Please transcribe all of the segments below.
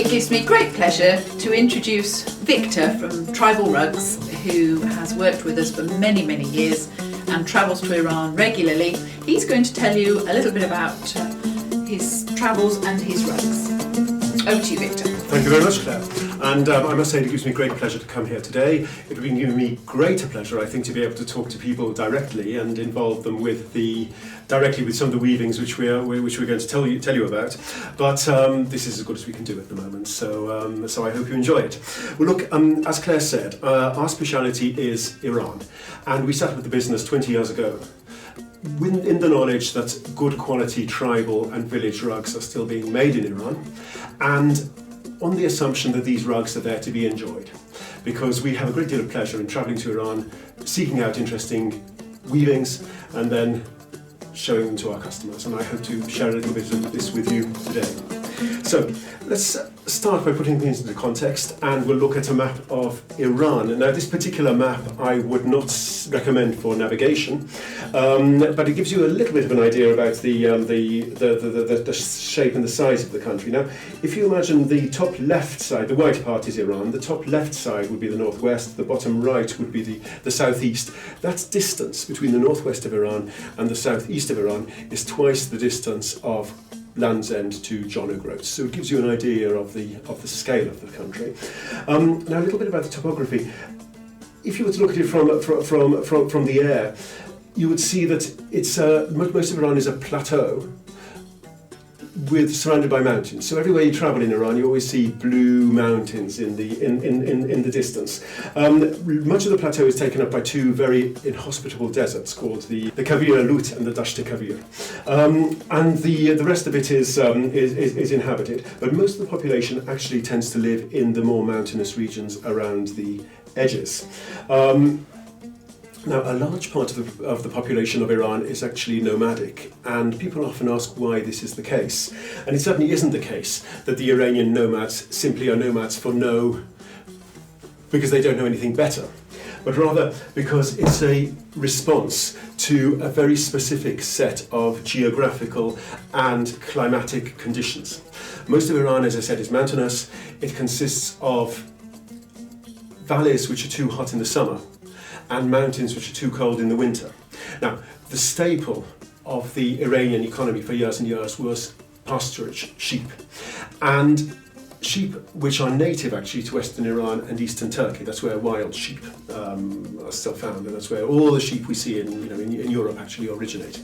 It gives me great pleasure to introduce Victor from Tribal Rugs, who has worked with us for many, many years and travels to Iran regularly. He's going to tell you a little bit about his travels and his rugs. Over to you, Victor. Thank you very much, Claire. And I must say it gives me great pleasure to come here today. It would be giving me greater pleasure, I think, to be able to talk to people directly and involve them directly with some of the weavings which we're going to tell you about. But this is as good as we can do at the moment. So I hope you enjoy it. Well, look, as Claire said, our speciality is Iran, and we started with the business 20 years ago, in the knowledge that good quality tribal and village rugs are still being made in Iran, and on the assumption that these rugs are there to be enjoyed, because we have a great deal of pleasure in travelling to Iran, seeking out interesting weavings and then showing them to our customers, and I hope to share a little bit of this with you today. So let's start by putting things into context, and we'll look at a map of Iran. Now, this particular map I would not recommend for navigation, but it gives you a little bit of an idea about the shape and the size of the country. Now, if you imagine the top left side, the white part is Iran, the top left side would be the northwest, the bottom right would be the southeast. That distance between the northwest of Iran and the southeast of Iran is twice the distance of Land's End to John O'Groats. So it gives you an idea of the scale of the country. Now, a little bit about the topography. If you were to look at it from the air, you would see that it's most of Iran is a plateau surrounded by mountains. So everywhere you travel in Iran, you always see blue mountains in the distance. Much of the plateau is taken up by two very inhospitable deserts called the Kavir Lut and the Dasht Kavir, and the rest of it is inhabited. But most of the population actually tends to live in the more mountainous regions around the edges. Now, a large part of the population of Iran is actually nomadic, and people often ask why this is the case. And it certainly isn't the case that the Iranian nomads simply are nomads because they don't know anything better, but rather because it's a response to a very specific set of geographical and climatic conditions. Most of Iran, as I said, is mountainous. It consists of valleys which are too hot in the summer and mountains which are too cold in the winter. Now, the staple of the Iranian economy for years and years was pasturage, sheep. And sheep which are native actually to Western Iran and Eastern Turkey. That's where wild sheep are still found, and that's where all the sheep we see in Europe actually originate.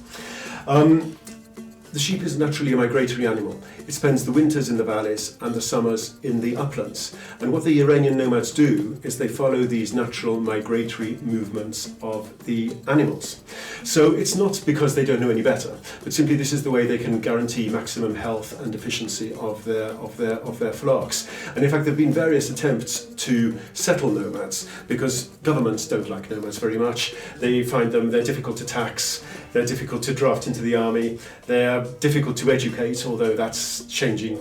The sheep is naturally a migratory animal. It spends the winters in the valleys and the summers in the uplands. And what the Iranian nomads do is they follow these natural migratory movements of the animals. So it's not because they don't know any better, but simply this is the way they can guarantee maximum health and efficiency of their flocks. And in fact, there have been various attempts to settle nomads because governments don't like nomads very much. They find they're difficult to tax, they're difficult to draft into the army, they're difficult to educate, although that's changing.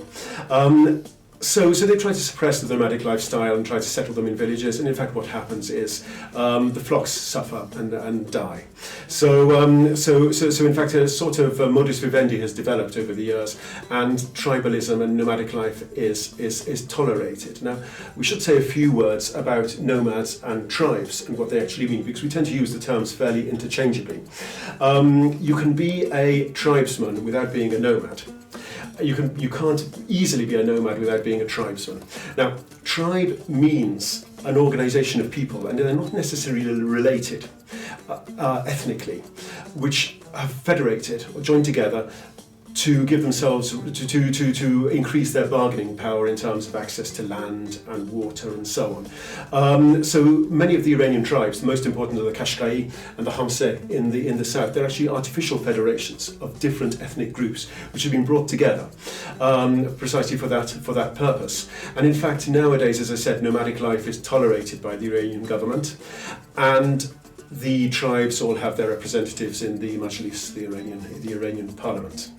So they try to suppress the nomadic lifestyle and try to settle them in villages, and in fact what happens is the flocks suffer and die. So in fact a sort of modus vivendi has developed over the years, and tribalism and nomadic life is tolerated. Now, we should say a few words about nomads and tribes and what they actually mean, because we tend to use the terms fairly interchangeably. You can be a tribesman without being a nomad. You can't easily be a nomad without being a tribesman. Now, tribe means an organisation of people, and they're not necessarily related ethnically, which have federated or joined together to give themselves to increase their bargaining power in terms of access to land and water and so on. So many of the Iranian tribes, the most important are the Qashqai and the Hamse in the south. They're actually artificial federations of different ethnic groups which have been brought together precisely for that purpose. And in fact, nowadays, as I said, nomadic life is tolerated by the Iranian government, and the tribes all have their representatives in the Majlis, the Iranian parliament.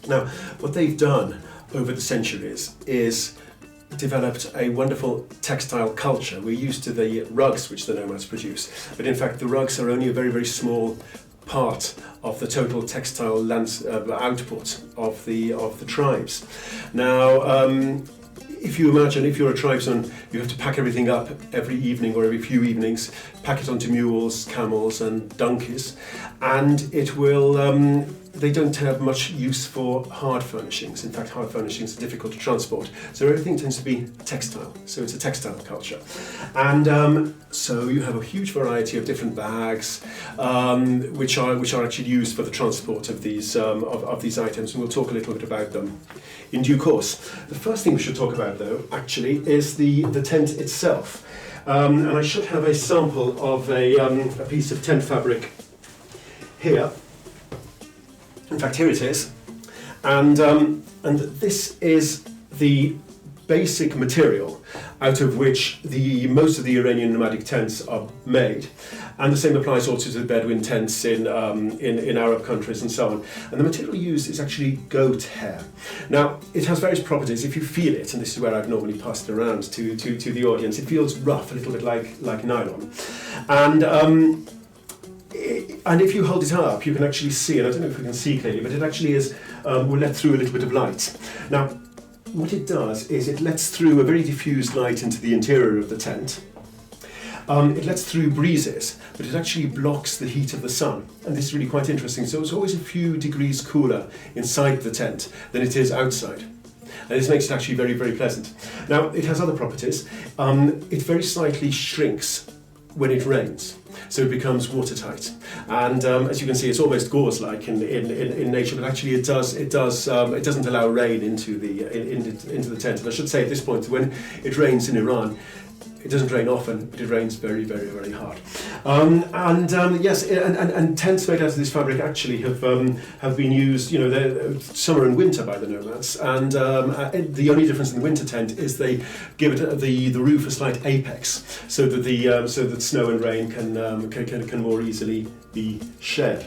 Now, what they've done over the centuries is developed a wonderful textile culture. We're used to the rugs which the nomads produce, but in fact the rugs are only a very, very small part of the total textile output of the tribes. Now, if you imagine, if you're a tribesman, you have to pack everything up every evening or every few evenings, pack it onto mules, camels and donkeys, and it will, they don't have much use for hard furnishings. In fact, hard furnishings are difficult to transport, so everything tends to be textile, so it's a textile culture. And so you have a huge variety of different bags, which are actually used for the transport of these items, and we'll talk a little bit about them in due course. The first thing we should talk about, though, actually, is the tent itself. And I should have a sample of a piece of tent fabric here. In fact, here it is. And this is the basic material out of which most of the Iranian nomadic tents are made. And the same applies also to the Bedouin tents in Arab countries and so on. And the material used is actually goat hair. Now, it has various properties. If you feel it, and this is where I've normally passed it around to the audience, it feels rough, a little bit like nylon. And if you hold it up, you can actually see, and I don't know if we can see clearly, but it actually will let through a little bit of light. Now, what it does is it lets through a very diffused light into the interior of the tent. It lets through breezes, but it actually blocks the heat of the sun. And this is really quite interesting. So it's always a few degrees cooler inside the tent than it is outside. And this makes it actually very, very pleasant. Now, it has other properties. It very slightly shrinks when it rains, so it becomes watertight. And as you can see, it's almost gauze-like in nature, but actually it doesn't allow rain into the tent. And I should say at this point, when it rains in Iran, it doesn't rain often, but it rains very, very, very hard. Yes, and tents made out of this fabric actually have been used, summer and winter by the nomads. And the only difference in the winter tent is they give it the roof a slight apex, so that snow and rain can more easily be shed.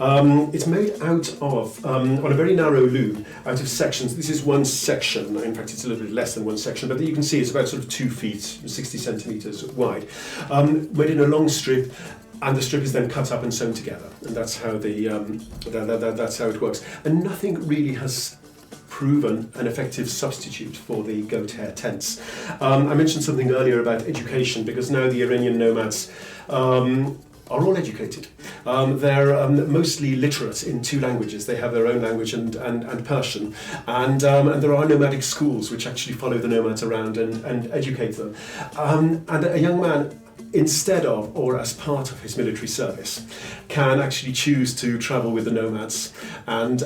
It's made out of, on a very narrow loom, out of sections. This is one section, in fact it's a little bit less than one section, but you can see it's about sort of 2 feet, 60 centimetres wide, made in a long strip, and the strip is then cut up and sewn together, and that's how that's how it works. And nothing really has proven an effective substitute for the goat hair tents. I mentioned something earlier about education, because now the Iranian nomads are all educated. They're mostly literate in 2 languages. They have their own language and Persian. And there are nomadic schools which actually follow the nomads around and educate them. And a young man, instead of or as part of his military service, can actually choose to travel with the nomads and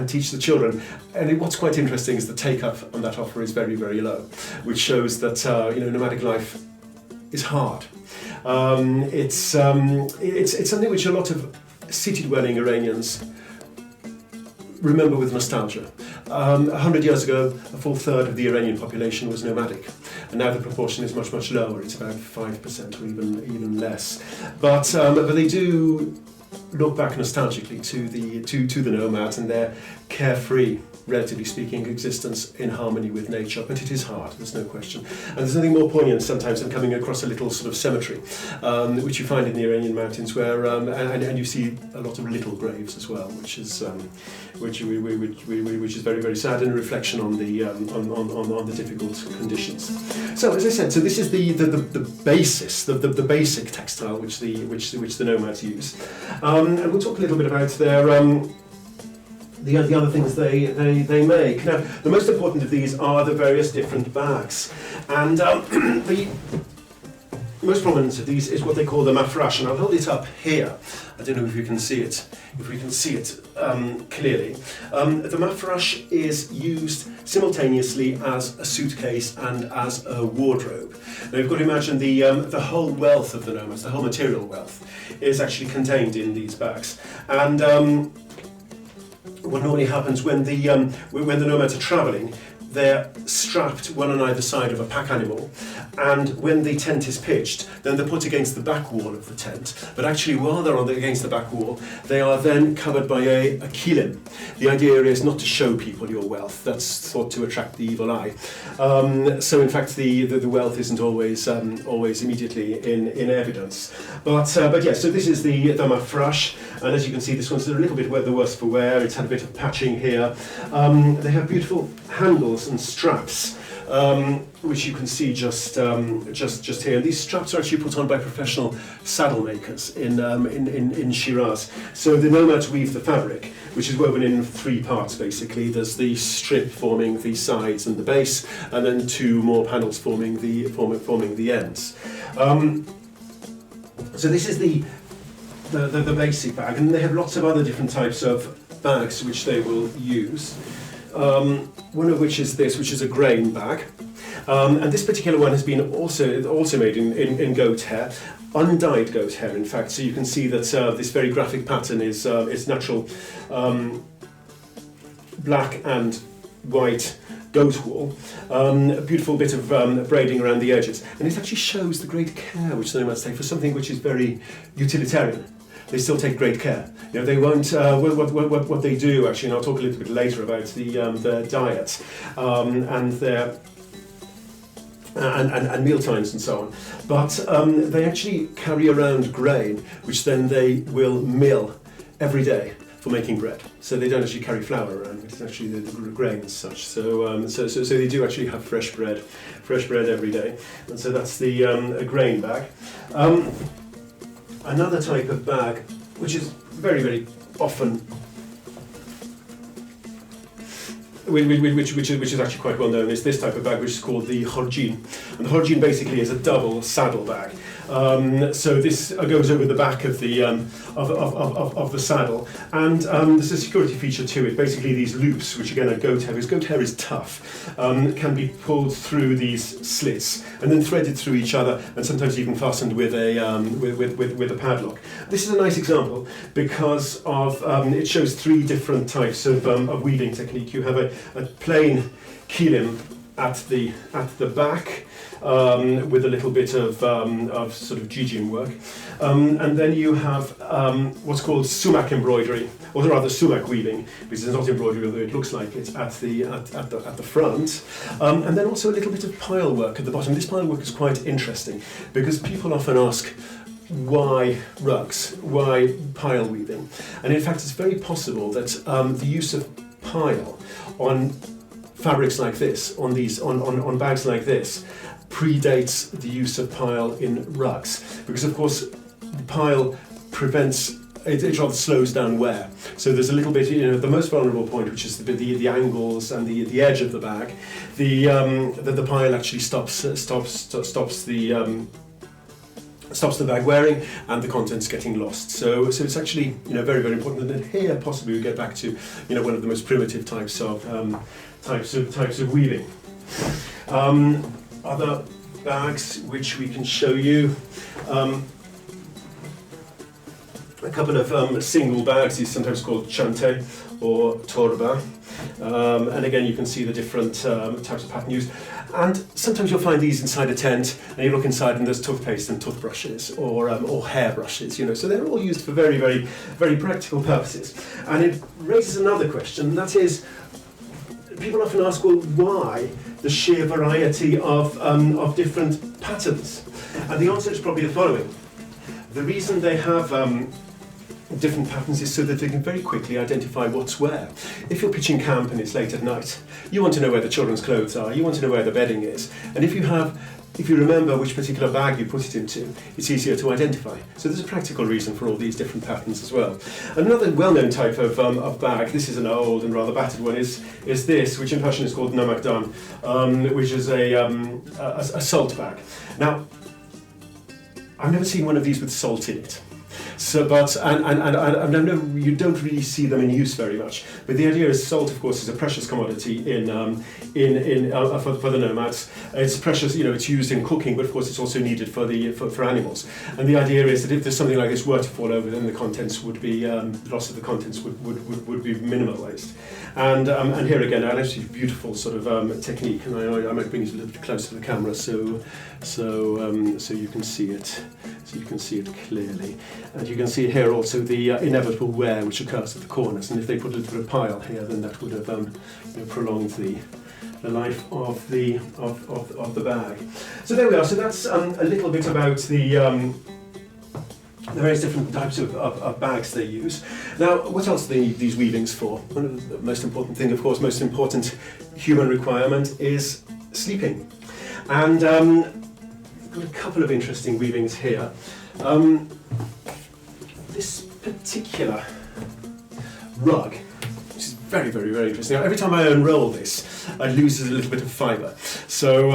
teach the children. And what's quite interesting is the take-up on that offer is very, very low, which shows that nomadic life is hard. It's something which a lot of city-dwelling Iranians remember with nostalgia. 100 years ago, a full third of the Iranian population was nomadic, and now the proportion is much, much lower. It's about 5% or even less. But they do look back nostalgically to the nomads and their carefree, relatively speaking, existence in harmony with nature. But it is hard, there's no question. And there's nothing more poignant sometimes than coming across a little sort of cemetery, which you find in the Iranian mountains, where and you see a lot of little graves as well, which is very, very sad, and a reflection on the difficult conditions. So, as I said, so this is the basis, the basic textile which the nomads use, and we'll talk a little bit about their the other things they make. Now, the most important of these are the various different bags, and the most prominent of these is what they call the mafrash, and I'll hold it up here. I don't know if you can see it. If we can see it clearly, the mafrash is used simultaneously as a suitcase and as a wardrobe. Now you've got to imagine the whole wealth of the nomads, the whole material wealth, is actually contained in these bags. And what normally happens when the nomads are travelling, they're strapped one on either side of a pack animal, and when the tent is pitched, then they're put against the back wall of the tent. But actually, while they're against the back wall, they are then covered by a kilim. The idea is not to show people your wealth. That's thought to attract the evil eye. So in fact, the wealth isn't always immediately in evidence. But yes, so this is the mafrash, And as you can see, this one's a little bit the worse for wear. It's had a bit of patching here. They have beautiful handles and straps, which you can see just here. And these straps are actually put on by professional saddle makers in Shiraz. So the nomads weave the fabric, which is woven in 3 parts basically. There's the strip forming the sides and the base, and then 2 more panels forming the ends. So this is the basic bag, and they have lots of other different types of bags which they will use. One of which is this, which is a grain bag. And this particular one has been also made in goat hair, undyed goat hair in fact, so you can see that this very graphic pattern is natural black and white goat wool, a beautiful bit of braiding around the edges, and it actually shows the great care which the nomads take for something which is very utilitarian. They still take great care. You know, they won't. What they do actually, and I'll talk a little bit later about their diet and their and meal times and so on. But they actually carry around grain, which then they will mill every day for making bread. So they don't actually carry flour around, it's actually the grain as such. So they do actually have fresh bread every day. And so that's the a grain bag. Another type of bag, which is very, very often, which is actually quite well known, is this type of bag, which is called the khorjin. And the khorjin basically is a double saddle bag. So this goes over the back of the saddle, and there's a security feature to it. Basically, these loops, which again are goat hair, because goat hair is tough, can be pulled through these slits and then threaded through each other, and sometimes even fastened with a padlock. This is a nice example because of it shows 3 different types of weaving technique. You have a plain kilim at the back, with a little bit of sort of jijin work, and then you have what's called sumac embroidery, or rather sumac weaving, because it's not embroidery, although it looks like it's at the front, and then also a little bit of pile work at the bottom. This pile work is quite interesting because people often ask, why rugs? Why pile weaving? And in fact, it's very possible that the use of pile on fabrics like this, on bags like this, predates the use of pile in rugs, because of course the pile prevents, it rather slows down wear. So there's a little bit, the most vulnerable point, which is the angles and the edge of the bag. The pile actually stops the bag wearing and the contents getting lost. So it's actually very, very important. And then here possibly we get back to one of the most primitive types of weaving. Other bags which we can show you. A couple of single bags, these sometimes called chante or torba. And again, you can see the different types of pattern used. And sometimes you'll find these inside a tent, and you look inside and there's toothpaste and toothbrushes or hair brushes, So they're all used for very, very, very practical purposes. And it raises another question, and that is, people often ask, well, why the sheer variety of different patterns? And the answer is probably the following. The reason they have different patterns is so that they can very quickly identify what's where. If you're pitching camp and it's late at night, you want to know where the children's clothes are, you want to know where the bedding is. And if you remember which particular bag you put it into, it's easier to identify. So there's a practical reason for all these different patterns as well. Another well-known type of bag, this is an old and rather battered one, is this, which in Persian is called namakdan, which is a salt bag. Now, I've never seen one of these with salt in it. So, but and I know you don't really see them in use very much. But the idea is, salt, of course, is a precious commodity for the nomads. It's precious, it's used in cooking, but of course, it's also needed for animals. And the idea is that if there's something like this were to fall over, then the contents would be the loss of the contents would be minimalised. And here again, an actually beautiful sort of technique, and I might bring it a little bit closer to the camera so you can see it. So you can see it clearly. And you can see here also the inevitable wear which occurs at the corners. And if they put a little bit of pile here, then that would have prolonged the life of the bag. So there we are. So that's a little bit about the the various different types of bags they use. Now, what else do they need these weavings for? One of the most important thing, of course, most important human requirement is sleeping. And I've got a couple of interesting weavings here. This particular rug, which is very, very, very interesting. Now, every time I unroll this, I lose a little bit of fibre. So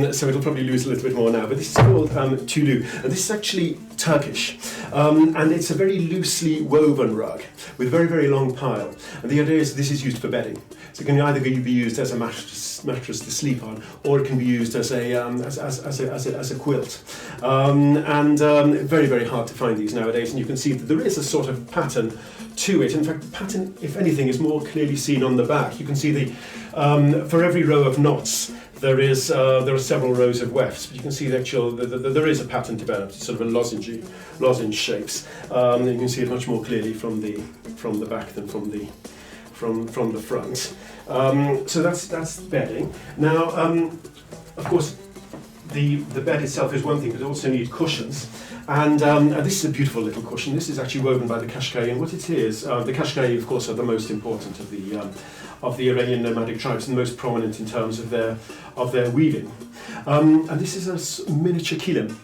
it'll probably lose a little bit more now. But this is called tulu, and this is actually Turkish. And it's a very loosely woven rug with a very, very long pile. And the idea is this is used for bedding. So it can either be used as a mattress to sleep on, or it can be used as a quilt. Very, very hard to find these nowadays. And you can see that there is a sort of pattern to it. In fact, the pattern, if anything, is more clearly seen on the back. You can see the for every row of knots there are several rows of wefts, but you can see that there is a pattern developed, sort of a lozenge shapes. You can see it much more clearly from the back than from the front. So that's bedding. Now, of course, the bed itself is one thing, but it also needs cushions. And this is a beautiful little cushion. This is actually woven by the Kashkai, and what it is, the Kashkai, of course, are the most important of the Iranian nomadic tribes, and the most prominent in terms of their weaving. And this is a miniature kilim,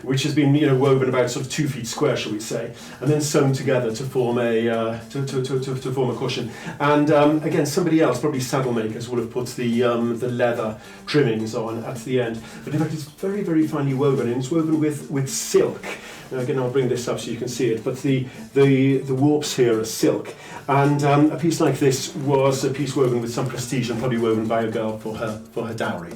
which has been woven about sort of 2 feet square, shall we say, and then sewn together to form to form a cushion. And again, somebody else, probably saddle makers, would have put the leather trimmings on at the end. But in fact, it's very, very finely woven, and it's woven with silk. Now again, I'll bring this up so you can see it. But the warps here are silk, and a piece like this was a piece woven with some prestige, and probably woven by a girl for her dowry.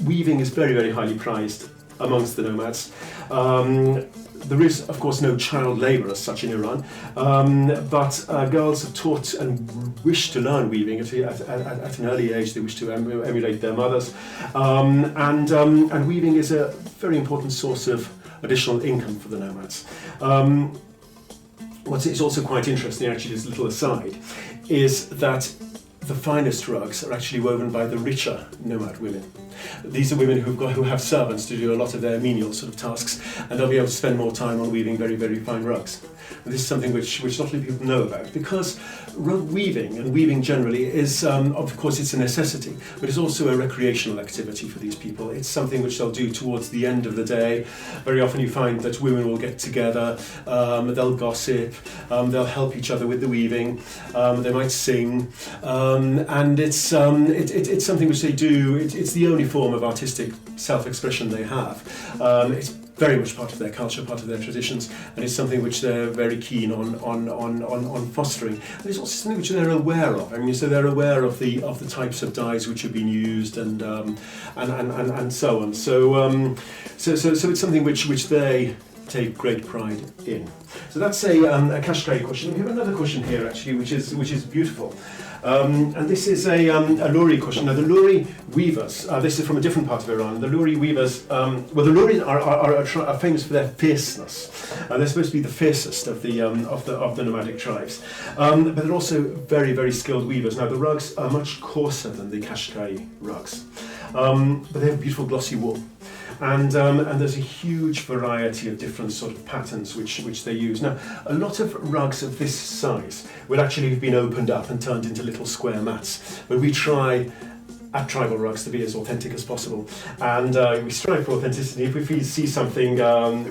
Weaving is very, very highly prized amongst the nomads. There is, of course, no child labour as such in Iran, but girls are taught and wish to learn weaving at an early age. They wish to emulate their mothers, and weaving is a very important source of additional income for the nomads. What is also quite interesting, actually, as a little aside, is that the finest rugs are actually woven by the richer nomad women. These are women who have servants to do a lot of their menial sort of tasks, and they'll be able to spend more time on weaving very, very fine rugs. And this is something which not many people know about, because rug weaving, and weaving generally, is, of course, it's a necessity, but it's also a recreational activity for these people. It's something which they'll do towards the end of the day. Very often you find that women will get together, they'll gossip, they'll help each other with the weaving, they might sing, and it's something which they do. It's the only form of artistic self-expression they have. It's very much part of their culture, part of their traditions, and it's something which they're very keen on fostering. And it's also something which they're aware of. I mean, so they're aware of the types of dyes which have been used, and so on. So it's something which they take great pride in. So that's a Kashkai cushion. We have another cushion here actually, which is beautiful. And this is a Luri cushion. Now the Luri weavers, this is from a different part of Iran. The Luri weavers, the Luri are famous for their fierceness. They're supposed to be the fiercest of the nomadic tribes. But they're also very, very skilled weavers. Now the rugs are much coarser than the Kashkai rugs, but they have beautiful glossy wool. And there's a huge variety of different sort of patterns which they use. Now, a lot of rugs of this size would actually have been opened up and turned into little square mats, but we try at Tribal Rugs to be as authentic as possible, and we strive for authenticity. If we see something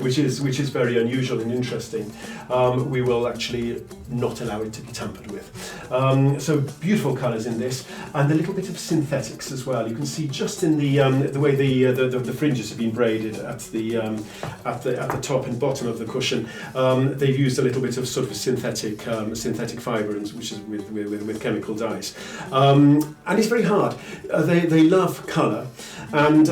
which is very unusual and interesting, we will actually not allow it to be tampered with. So beautiful colours in this, and a little bit of synthetics as well. You can see just in the way the fringes have been braided at the top and bottom of the cushion. They've used a little bit of sort of synthetic fibre, which is with chemical dyes, and it's very hard. They love colour, and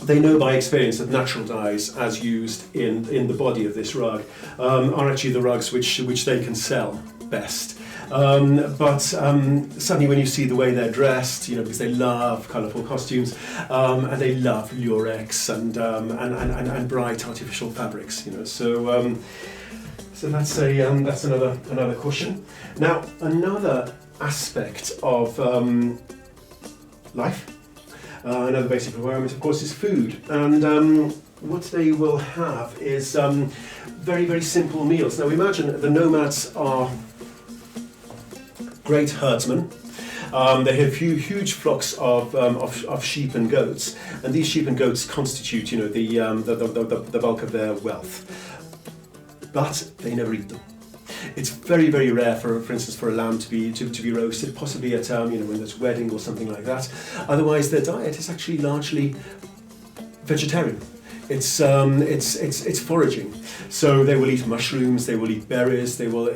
they know by experience that natural dyes, as used in the body of this rug, are actually the rugs which they can sell best. But suddenly when you see the way they're dressed, because they love colourful costumes, and they love lurex and bright artificial fabrics, so that's another cushion. Now another aspect of life, another basic requirement, of course, is food, and what they will have is very, very simple meals. Now imagine the nomads are great herdsmen. They have huge flocks of sheep and goats, and these sheep and goats constitute, the bulk of their wealth. But they never eat them. It's very, very rare, for instance, for a lamb to be roasted, possibly at when there's a wedding or something like that. Otherwise, their diet is actually largely vegetarian. It's foraging. So they will eat mushrooms, they will eat berries, they will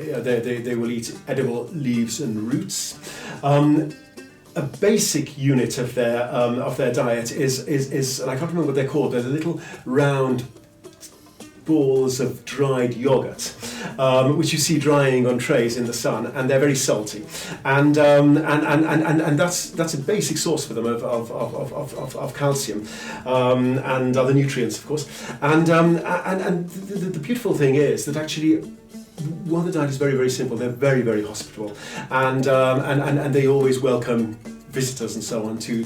eat edible leaves and roots. A basic unit of their diet is, and I can't remember what they're called. They're little round balls of dried yogurt, which you see drying on trays in the sun, and they're very salty, and that's a basic source for them of calcium and other nutrients, of course. And the beautiful thing is that actually, while the diet is very, very simple, they're very, very hospitable, and they always welcome visitors and so on to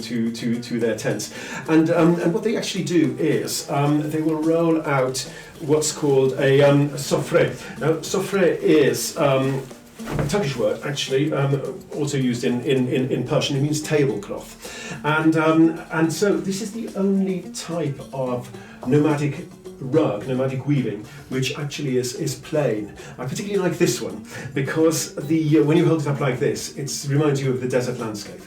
their tents. And what they actually do is they will roll out what's called a sofre. Now, sofre is a Turkish word, actually, also used in Persian. It means tablecloth. And so this is the only type of nomadic rug, nomadic weaving, which actually is plain. I particularly like this one because when you hold it up like this, it reminds you of the desert landscape.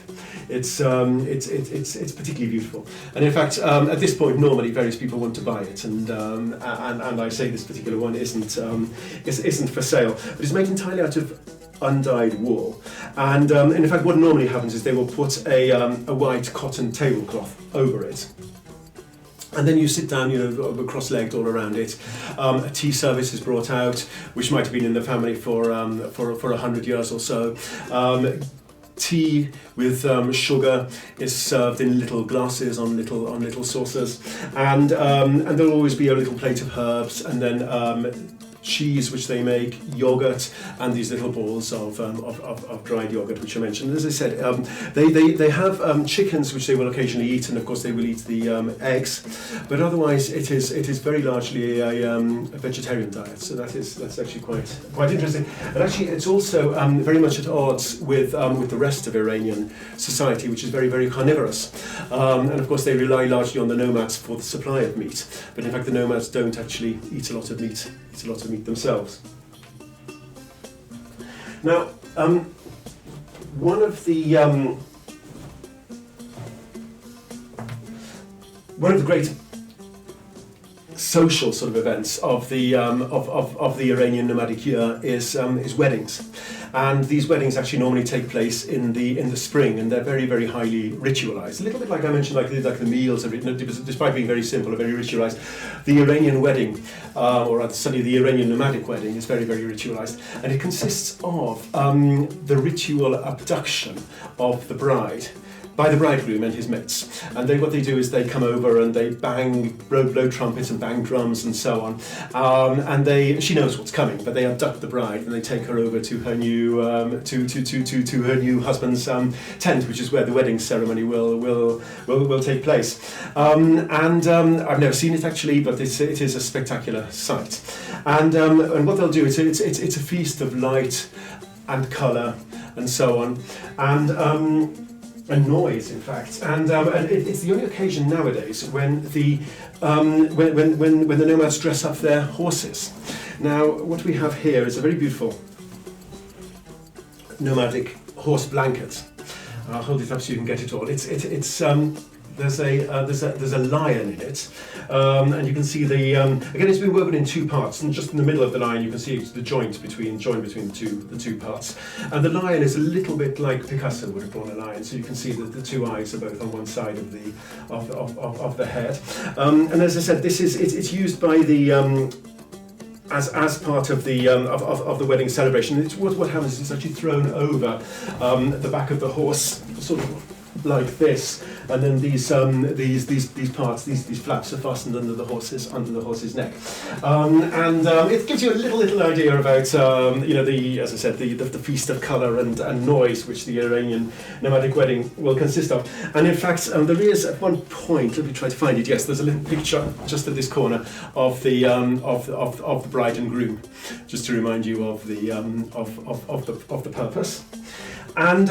It's particularly beautiful, and in fact, at this point, normally various people want to buy it, and I say this particular one isn't for sale, but it's made entirely out of undyed wool, and in fact, what normally happens is they will put a white cotton tablecloth over it. And then you sit down, cross-legged all around it. A tea service is brought out, which might have been in the family for 100 years or so. Tea with sugar is served in little glasses on little saucers, and there'll always be a little plate of herbs, and then cheese, which they make, yogurt, and these little balls of dried yogurt, which I mentioned. As I said, they have chickens, which they will occasionally eat, and of course they will eat the eggs. But otherwise, it is very largely a vegetarian diet. So that's actually quite interesting. And actually, it's also very much at odds with the rest of Iranian society, which is very, very carnivorous. And of course, they rely largely on the nomads for the supply of meat. But in fact, the nomads don't actually eat a lot of meat. Themselves. Now, one of the great social sort of events of the Iranian nomadic year is weddings, and these weddings actually normally take place in the spring, and they're very, very highly ritualized. A little bit like I mentioned, like the meals, despite being very simple, are very ritualized. The Iranian wedding, or rather certainly the Iranian nomadic wedding, is very, very ritualized, and it consists of the ritual abduction of the bride by the bridegroom and his mates. And what they do is they come over and they blow trumpets and bang drums and so on. And she knows what's coming, but they abduct the bride and they take her over to her new to her new husband's tent, which is where the wedding ceremony will take place. And I've never seen it actually, but it is a spectacular sight. And what they'll do is it's a feast of light and colour and so on, and noise, in fact, and it's the only occasion nowadays when the nomads dress up their horses. Now, what we have here is a very beautiful nomadic horse blanket. I'll hold it up so you can get it all. There's a lion in it, and you can see again it's been woven in two parts, and just in the middle of the lion you can see the joint between the two parts. And the lion is a little bit like Picasso would have drawn a lion, so you can see that the two eyes are both on one side of the head. And as I said, it's used by the as part of the wedding celebration. What happens is it's actually thrown over the back of the horse, sort of like this, and then these parts, these flaps are fastened under the horse's neck, and it gives you a little idea about as I said, the feast of colour and noise which the Iranian nomadic wedding will consist of. And in fact, there is at one point, let me try to find it. Yes, there's a little picture just at this corner of the of the bride and groom, just to remind you of the purpose. And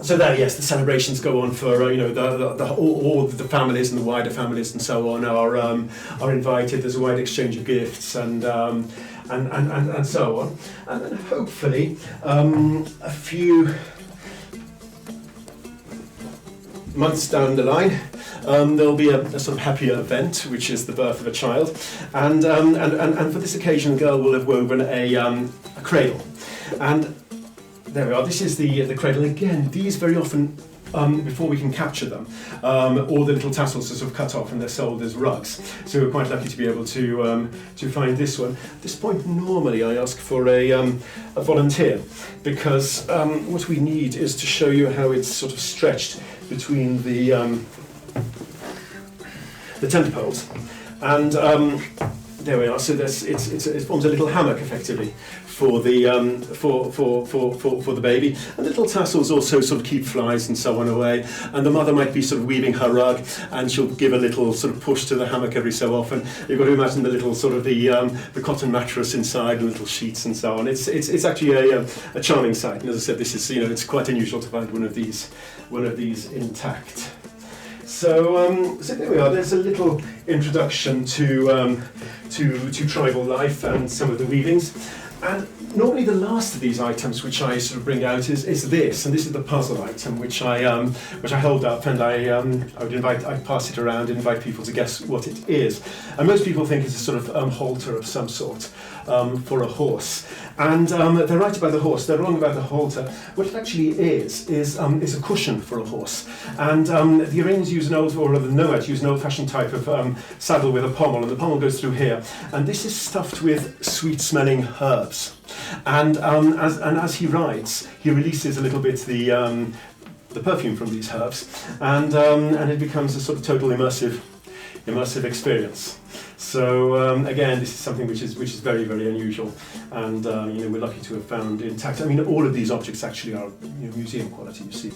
so there, yes, the celebrations go on for all the families and the wider families and so on are invited. There's a wide exchange of gifts and so on, and then hopefully a few months down the line, there'll be a sort of happier event, which is the birth of a child, and for this occasion, the girl will have woven a cradle, and there we are. This is the cradle. Again, these very often, before we can capture them, all the little tassels are sort of cut off and they're sold as rugs. So we're quite lucky to be able to find this one. At this point, normally I ask for a volunteer, because what we need is to show you how it's sort of stretched between the tent poles, and there we are. So it forms a little hammock effectively for the for the baby, and little tassels also sort of keep flies and so on away. And the mother might be sort of weaving her rug, and she'll give a little sort of push to the hammock every so often. You've got to imagine the little sort of the cotton mattress inside, and little sheets and so on. It's actually a charming sight. And as I said, this is it's quite unusual to find one of these intact. So there we are. There's a little introduction to tribal life and some of the weavings. And normally the last of these items which I sort of bring out is this, and this is the puzzle item which I hold up, and I'd pass it around and invite people to guess what it is. And most people think it's a sort of halter of some sort for a horse. And they're right about the horse, they're wrong about the halter. What it actually is a cushion for a horse. And the Iranians use the nomads use an old-fashioned type of saddle with a pommel, and the pommel goes through here. And this is stuffed with sweet-smelling herbs. And as he rides, he releases a little bit the perfume from these herbs, and it becomes a sort of total immersive experience. So again, this is something which is very, very unusual, and we're lucky to have found intact. I mean, all of these objects actually are museum quality, you see.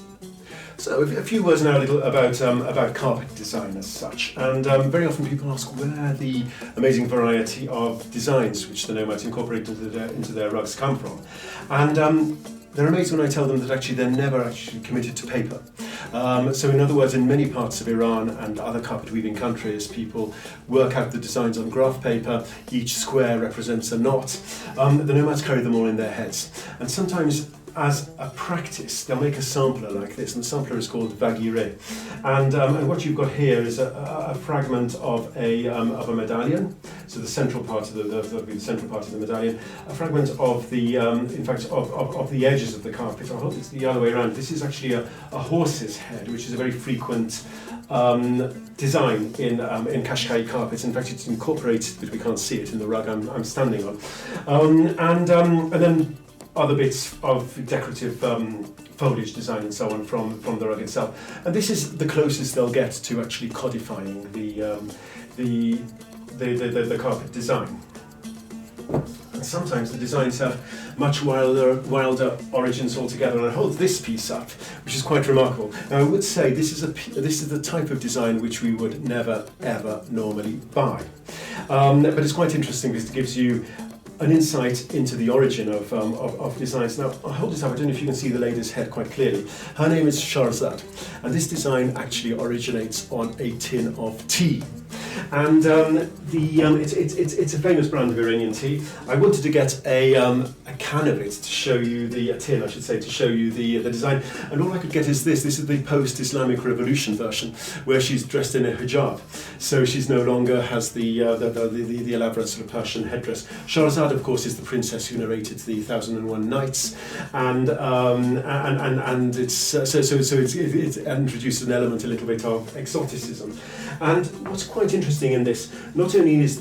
So a few words now about carpet design as such, and very often people ask where the amazing variety of designs which the nomads incorporate into their rugs come from, and they're amazed when I tell them that actually they're never actually committed to paper. So in other words, in many parts of Iran and other carpet weaving countries, people work out the designs on graph paper. Each square represents a knot. The nomads carry them all in their heads, and sometimes as a practice, they'll make a sampler like this, and the sampler is called vagire. And what you've got here is a fragment of a medallion. So the central part of the central part of the medallion, a fragment of the of the edges of the carpet. I hope it's the other way around. This is actually a horse's head, which is a very frequent design in Qashqai carpets. In fact, it's incorporated, but we can't see it in the rug I'm standing on. And then other bits of decorative foliage design and so on from the rug itself. And this is the closest they'll get to actually codifying the carpet design. And sometimes the designs have much wilder origins altogether. And I hold this piece up, which is quite remarkable. Now I would say this is the type of design which we would never ever normally buy. But it's quite interesting because it gives you an insight into the origin of designs. Now, I hold this up, I don't know if you can see the lady's head quite clearly. Her name is Shahrazad, and this design actually originates on a tin of tea. And it's a famous brand of Iranian tea. I wanted to get a can of it to show you a tin, I should say, to show you the design. And all I could get is this. This is the post-Islamic Revolution version, where she's dressed in a hijab. So she's no longer has the elaborate sort of Persian headdress. Shahrazad, of course, is the princess who narrated the 1001 Nights, and it's introduced an element, a little bit of exoticism. And what's quite interesting interesting in this, not only is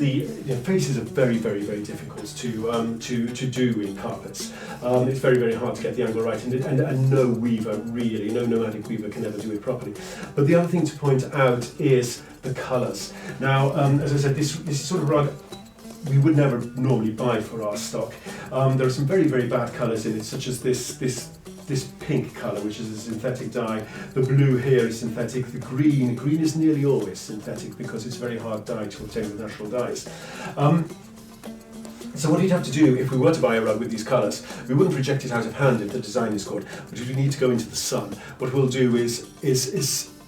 faces are very, very, very difficult to do in carpets. It's very, very hard to get the angle right, and no weaver really, no nomadic weaver can ever do it properly. But the other thing to point out is the colours. Now, as I said, this sort of rug we would never normally buy for our stock. There are some very, very bad colours in it, such as this pink colour, which is a synthetic dye. The blue here is synthetic. The green is nearly always synthetic because it's a very hard dye to obtain with natural dyes. So what you'd have to do if we were to buy a rug with these colours, we wouldn't reject it out of hand if the design is good, but if we need to go into the sun, what we'll do is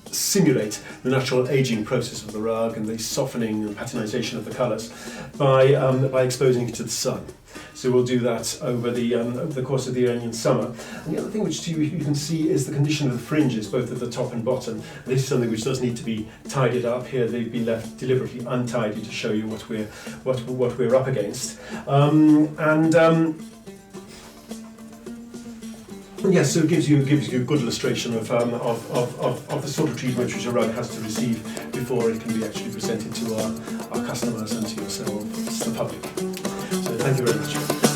simulate the natural aging process of the rug and the softening and patinization of the colours by exposing it to the sun. So we'll do that over the course of the Iranian summer. And the other thing which you can see is the condition of the fringes, both at the top and bottom. This is something which does need to be tidied up. Here they've been left deliberately untidy to show you what we're up against. Yes, so it gives you a good illustration of the sort of treatment which a rug has to receive before it can be actually presented to our customers and to yourselves, the public. So thank you very much.